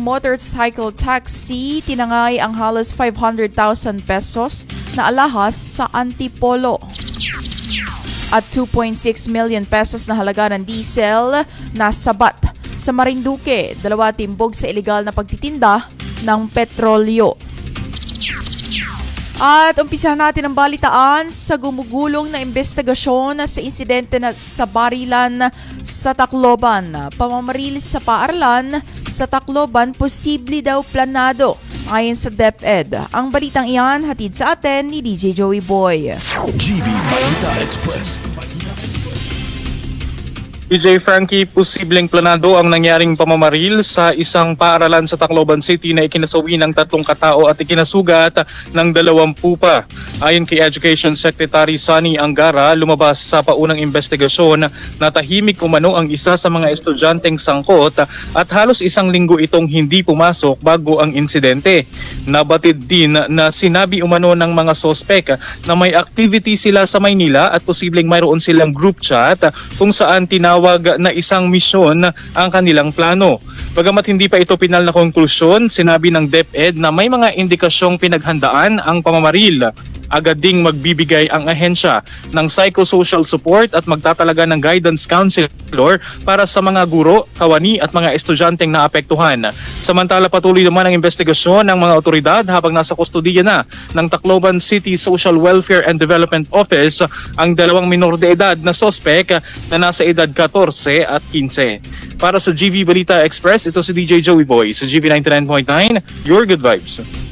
motorcycle taxi, tinangay ang halos 500,000 pesos na alahas sa Antipolo. At 2.6 million pesos na halaga ng diesel na sabat sa Marinduque, 2 timbog sa ilegal na pagtitinda ng petrolyo. At umpisa natin ang balitaan sa gumugulong na investigasyon sa insidente na sa barilan sa Tacloban. Pamamaril sa paaralan sa Tacloban, posible daw planado ayon sa DepEd. Ang balitang iyan hatid sa atin ni DJ Joey Boy. GB Balita Express. DJ Frankie, posibleng planado ang nangyaring pamamaril sa isang paaralan sa Tacloban City na ikinasawi ng 3 katao at ikinasugat ng 20 pa. Ayon kay Education Secretary Sunny Angara, lumabas sa paunang investigasyon na tahimik umano ang isa sa mga estudyanteng sangkot at halos 1 linggo itong hindi pumasok bago ang insidente. Nabatid din na sinabi umano ng mga sospek na may activity sila sa Maynila at posibleng mayroon silang group chat kung saan tinawag na isang misyon ang kanilang plano. Bagamat hindi pa ito pinal na konklusyon, sinabi ng DepEd na may mga indikasyong pinaghandaan ang pamamaril. Agad ding magbibigay ang ahensya ng psychosocial support at magtatalaga ng guidance counselor para sa mga guro, kawani at mga estudyanteng naapektuhan. Samantala, patuloy naman ang investigasyon ng mga otoridad habang nasa kustodiya na ng Tacloban City Social Welfare and Development Office ang 2 minor de edad na sospek na nasa edad 14 at 15. Para sa GV Balita Express, ito si DJ Joey Boy sa GV 99.9, Your Good Vibes.